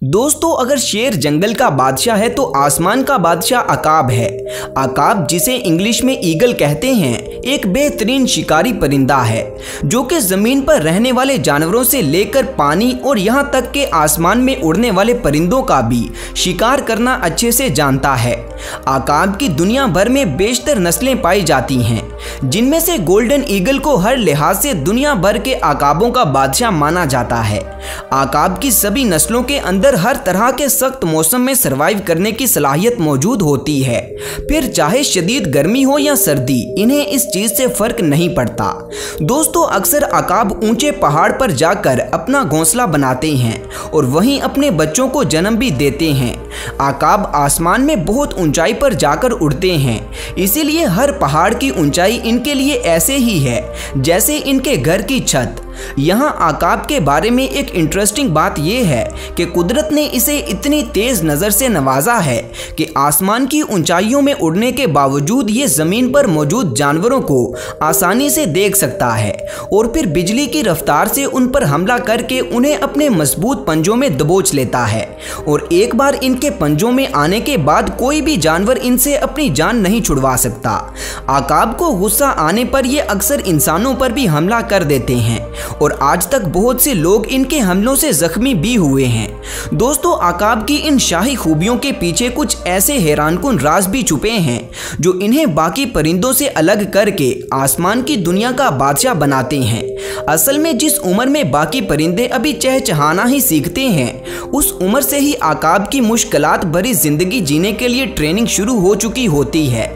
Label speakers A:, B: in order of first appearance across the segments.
A: दोस्तों, अगर शेर जंगल का बादशाह है तो आसमान का बादशाह अकाब है। अकाब, जिसे इंग्लिश में ईगल कहते हैं, एक बेहतरीन शिकारी परिंदा है जो कि जमीन पर रहने वाले जानवरों से लेकर पानी और यहाँ तक के आसमान में उड़ने वाले परिंदों का भी शिकार करना अच्छे से जानता है। अकाब की दुनिया भर में बेशतर नस्लें पाई जाती हैं, जिनमें से गोल्डन ईगल को हर लिहाज से दुनिया भर के अकाबों का बादशाह माना जाता है। अकाब की सभी नस्लों के अंदर हर तरह के सख्त मौसम में सरवाइव करने की सलाहियत मौजूद होती है। फिर चाहे शदीद गर्मी हो या सर्दी, इन्हें इस चीज से फर्क नहीं पड़ता। दोस्तों, अक्सर अकाब ऊंचे पहाड़ पर जाकर अपना घोंसला बनाते हैं और वहीं अपने बच्चों को जन्म भी देते हैं। अकाब आसमान में बहुत ऊंचाई पर जाकर उड़ते हैं, इसीलिए हर पहाड़ की ऊंचाई इनके लिए ऐसे ही है जैसे इनके घर की छत। यहाँ अकाब के बारे में एक इंटरेस्टिंग बात यह है कि कुदरत ने इसे इतनी तेज नज़र से नवाजा है कि आसमान की ऊंचाइयों में उड़ने के बावजूद ये ज़मीन पर मौजूद जानवरों को आसानी से देख सकता है और फिर बिजली की रफ्तार से उन पर हमला करके उन्हें अपने मजबूत पंजों में दबोच लेता है। और एक बार इनके पंजों में आने के बाद कोई भी जानवर इनसे अपनी जान नहीं छुड़वा सकता। अकाब को गुस्सा आने पर ये अक्सर इंसानों पर भी हमला कर देते हैं और आज तक बहुत से लोग इनके हमलों से जख्मी भी हुए हैं। दोस्तों, अकाब की इन शाही खूबियों के पीछे कुछ ऐसे हैरानकुन राज भी छुपे हैं जो इन्हें बाकी परिंदों से अलग करके आसमान की दुनिया का बादशाह बनाते हैं। असल में जिस उम्र में बाकी परिंदे अभी चहचहाना ही सीखते हैं, उस उम्र से ही अकाब की मुश्किलात भरी जिंदगी जीने के लिए ट्रेनिंग शुरू हो चुकी होती है।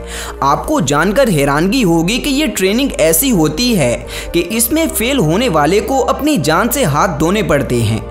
A: आपको जानकर हैरानगी होगी कि ये ट्रेनिंग ऐसी होती है कि इसमें फेल होने वाले को अपनी जान से हाथ धोने पड़ते हैं।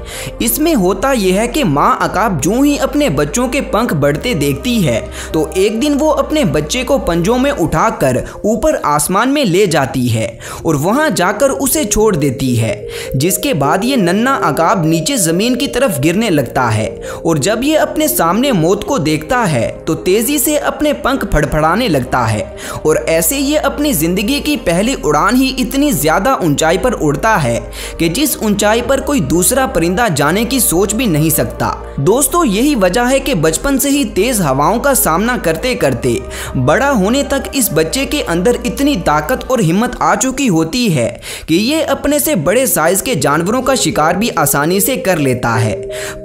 A: इसमें होता यह है कि माँ अकाब जूं ही अपने बच्चों के पंख बढ़ते देखती है तो एक दिन वो अपने बच्चे को पंजों में उठाकर ऊपर आसमान में ले जाती है और वहां जाकर उसे छोड़ देती है, जिसके बाद ये नन्हा अकाब नीचे जमीन की तरफ गिरने लगता है और जब ये अपने सामने मौत को देखता है तो तेजी से अपने पंख फड़फड़ाने लगता है और ऐसे ये अपनी जिंदगी की पहली उड़ान ही इतनी ज्यादा ऊंचाई पर उड़ता है कि जिस ऊंचाई पर कोई दूसरा परिंदा जाने की सोच भी नहीं सकता। दोस्तों, यही वजह है कि बचपन से ही तेज हवाओं का सामना करते करते बड़ा होने तक इस बच्चे के अंदर इतनी ताकत और हिम्मत आ चुकी होती है कि ये अपने से बड़े साइज के जानवरों का शिकार भी आसानी से कर लेता है।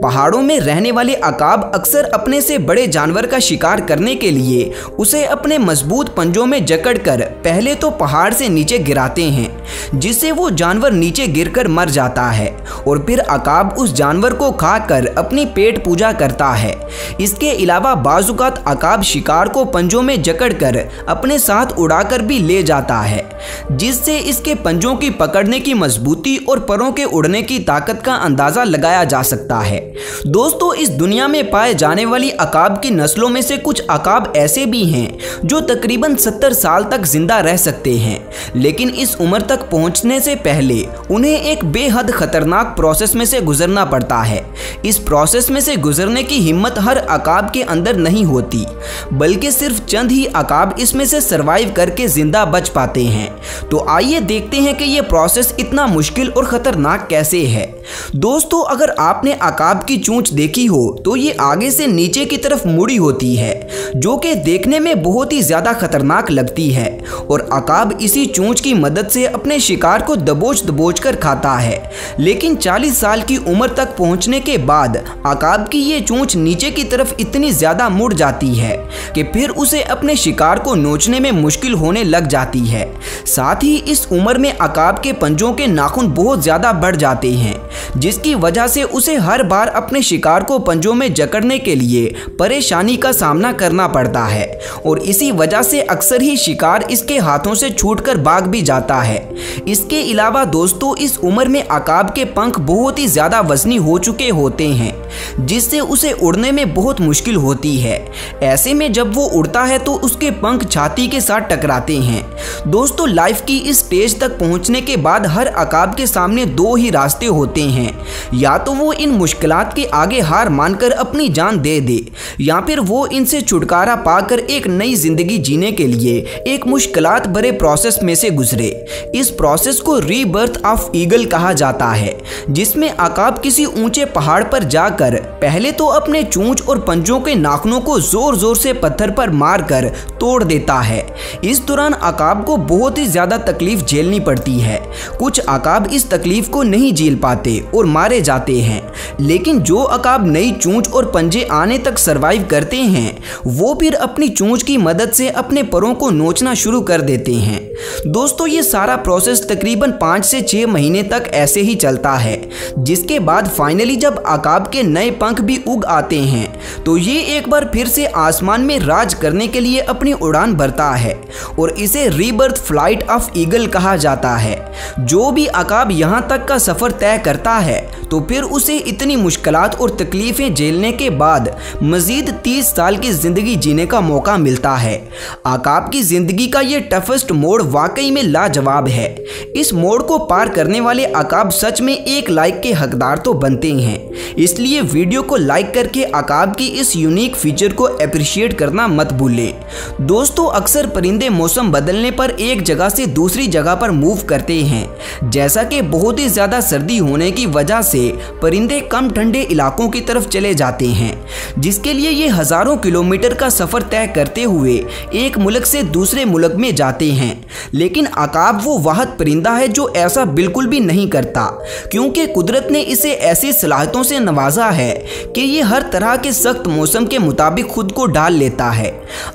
A: पहाड़ों में रहने वाले अकाब अक्सर अपने से बड़े जानवर का शिकार करने के लिए उसे अपने मजबूत पंजों में जकड़कर पहले तो पहाड़ से नीचे गिराते हैं, जिससे वो जानवर नीचे गिरकर मर जाता है और फिर अकाब उस जानवर को खाकर अपनी पेट पूजा करता है। इसके अलावा बाजुकात अकाब शिकार को पंजों में जकड़कर अपने साथ उड़ाकर भी ले जाता है, जिससे इसके पंजों की पकड़ने की मजबूती और परों के उड़ने की ताकत का अंदाजा लगाया जा सकता है। दोस्तों, इस दुनिया में पाए जाने वाली अकाब की नस्लों में से कुछ अकाब ऐसे भी हैं जो तकरीबन 70 साल तक जिंदा रह सकते हैं, लेकिन इस उम्र तक पहुंचने से पहले उन्हें एक बेहद खतरनाक प्रोसेस में से गुजरना पड़ता है। इस प्रोसेस में से गुजरने की हिम्मत हर अकाब के अंदर नहीं होती, बल्कि सिर्फ चंद ही अकाब इसमें से सरवाइव करके जिंदा बच पाते हैं। तो आइए देखते हैं कि यह प्रोसेस इतना मुश्किल और खतरनाक कैसे है। दोस्तों, अगर आपने अकाब की चोंच देखी हो तो ये आगे से नीचे की तरफ मुड़ी होती है, जो कि देखने में बहुत ही ज्यादा खतरनाक लगती है और अकाब इसी चोंच की मदद से अपने शिकार को दबोच कर खाता है। लेकिन 40 साल की उम्र तक पहुंचने के बाद अकाब की ये चोंच नीचे की तरफ इतनी ज्यादा मुड़ जाती है कि फिर उसे अपने शिकार को नोचने में मुश्किल होने लग जाती है। साथ ही इस उम्र में अकाब के पंजों के नाखून बहुत ज्यादा बढ़ जाते हैं, जिसकी वजह से उसे हर बार अपने शिकार को पंजों में जकड़ने के लिए परेशानी का सामना करना पड़ता है और इसी वजह से अक्सर ही शिकार इसके हाथों से छूटकर भाग भी जाता है। इसके अलावा दोस्तों, इस उम्र में अकाब के पंख बहुत ही ज्यादा वजनी हो चुके होते हैं, जिससे उसे उड़ने में बहुत मुश्किल होती है। ऐसे में जब वो उड़ता है तो उसके पंख छाती के साथ टकराते हैं। दोस्तों, लाइफ की इस स्टेज तक पहुंचने के बाद हर अकाब के सामने दो ही रास्ते होते हैं, या तो वो इन मुश्किलात के आगे हार मानकर अपनी जान दे दे, या फिर वो इनसे छुटकारा पाकर एक नई जिंदगी जीने के लिए एक मुश्किलात भरे प्रोसेस में से गुजरे। इस प्रोसेस को रीबर्थ ऑफ ईगल कहा जाता है, जिसमें अकाब किसी ऊंचे पहाड़ पर जाकर पहले तो अपने चोंच और पंजों के नाखूनों को जोर जोर से पत्थर पर मारकर तोड़ देता है। इस दौरान अकाब को बहुत ही ज्यादा तकलीफ झेलनी पड़ती है। कुछ अकाब इस तकलीफ को नहीं झेल पाते और मारे जाते हैं, लेकिन जो अकाब नई चोंच और पंजे आने तक सरवाइव करते हैं वो फिर अपनी चोंच की मदद से अपने परों को नोचना शुरू कर देते हैं। दोस्तों, ये सारा प्रोसेस तकरीबन 5 से 6 महीने तक ऐसे ही चलता है, जिसके बाद फाइनली जब अकाब के नए पंख भी उग आते हैं तो ये एक बार फिर से आसमान में राज करने के लिए अपनी उड़ान भरता है और इसे रीबर्थ फ्लाइट ऑफ ईगल कहा जाता है। जो भी अकाब यहाँ तक का सफर तय करता है तो फिर उसे इतनी मुश्किलात और तकलीफें झेलने के बाद मजीद 30 साल की जिंदगी जीने का मौका मिलता है। अकाब की जिंदगी का ये टफेस्ट मोड़ वाकई में लाजवाब है। इस मोड़ को पार करने वाले अकाब सच में एक लाइक के हकदार तो बनते हैं, इसलिए वीडियो को लाइक करके अकाब की इस यूनिक फीचर को अप्रिशिएट करना मत भूलें। दोस्तों, अक्सर परिंदे मौसम बदलने पर एक जगह से दूसरी जगह पर मूव करते हैं। जैसा कि बहुत ही ज़्यादा सर्दी होने की वजह से परिंदे कम ठंडे इलाकों की तरफ चले जाते हैं, जिसके लिए ये हज़ारों किलोमीटर का सफ़र तय करते हुए एक मुल्क से दूसरे मुल्क में जाते हैं। लेकिन अकाब वो वाहिद परिंदा है जो ऐसा बिल्कुल भी नहीं करता, क्योंकि कुदरत ने इसे ऐसी सलाहियतों से नवाजा है कि ये हर तरह के सख्त मौसम के मुताबिक खुद को ढाल लेता है।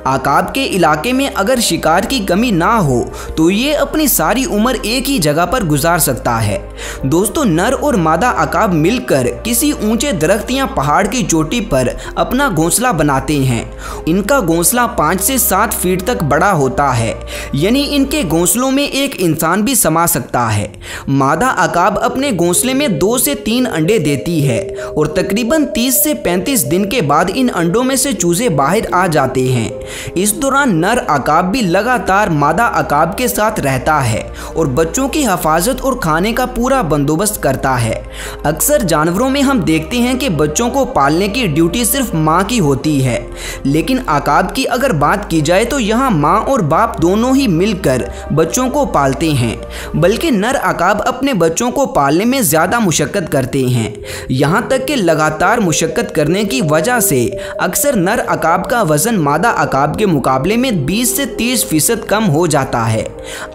A: अकाब के इलाके में अगर शिकार की कमी ना हो तो ये अपनी सारी उम्र एक ही जगह पर गुजार सकता है। दोस्तों, नर और मादा अकाब मिलकर किसी ऊंचे दरख्त या पहाड़ की चोटी पर अपना घोंसला बनाते हैं। इनका घोंसला 5 से 7 फीट तक बड़ा होता है, यानी इनके घोंसलों में एक इंसान भी समा सकता है। मादा अकाब अपने घोंसले में 2 से 3 अंडे देती है और तकरीबन 30 से 35 दिन के बाद इन अंडों में से चूजे बाहर आ जाते हैं। इस दौरान नर अकाब भी लगातार मादा अकाब के साथ रहता है और बच्चों की हिफाजत और खाने का पूरा बंदोबस्त करता है। अक्सर जानवरों में हम देखते हैं कि बच्चों को पालने की ड्यूटी सिर्फ माँ की होती है, लेकिन अकाब की अगर बात की जाए तो यहाँ माँ और बाप दोनों ही मिलकर बच्चों को पालते हैं। बल्कि नर अकाब अपने बच्चों को पालने में ज़्यादा मुशक्क़त करते हैं, यहाँ तक कि लगातार मुशक्क़त करने की वजह से अक्सर नर अकाब का वज़न मादा अकाब के मुकाबले में 20 से 30% कम हो जाता है।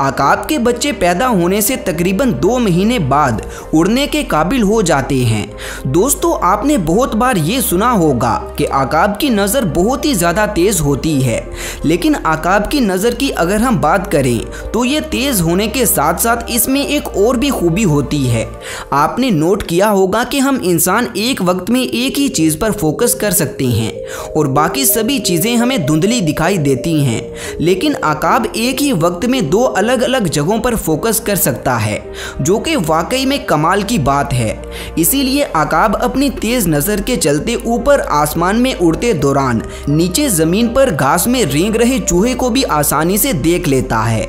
A: अकाब के बच्चे पैदा होने से तकरीबन 2 महीने बाद उड़ने के काबिल हो जाते हैं। दोस्तों, आपने बहुत बार ये सुना होगा कि अकाब की नज़र बहुत ही ज़्यादा तेज़ होती है, लेकिन अकाब की नज़र की अगर हम बात करें तो ये तेज़ होने के साथ साथ इसमें एक और भी खूबी होती है। आपने नोट किया होगा कि हम इंसान एक वक्त में एक ही चीज़ पर फोकस कर सकते हैं और बाकी सभी चीज़ें हमें धुंधली दिखाई देती हैं, लेकिन अकाब एक ही वक्त में 2 अलग अलग जगहों पर फोकस कर सकता है, जो कि वाकई में कमाल की बात है। इसीलिए अकाब अपनी तेज़ नज़र के चलते ऊपर आसमान में उड़ते दौरान नीचे ज़मीन पर घास में रेंग रहे चूहे को भी आसानी से देख लेता है।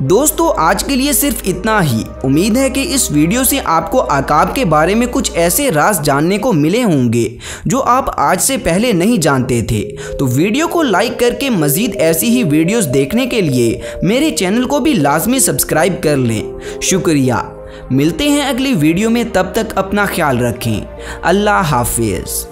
A: दोस्तों, आज के लिए सिर्फ इतना ही। उम्मीद है कि इस वीडियो से आपको अकाब के बारे में कुछ ऐसे राज जानने को मिले होंगे जो आप आज से पहले नहीं जानते थे। तो वीडियो को लाइक करके मज़ीद ऐसी ही वीडियोस देखने के लिए मेरे चैनल को भी लाजमी सब्सक्राइब कर लें। शुक्रिया। मिलते हैं अगली वीडियो में, तब तक अपना ख्याल रखें। अल्लाह हाफिज़।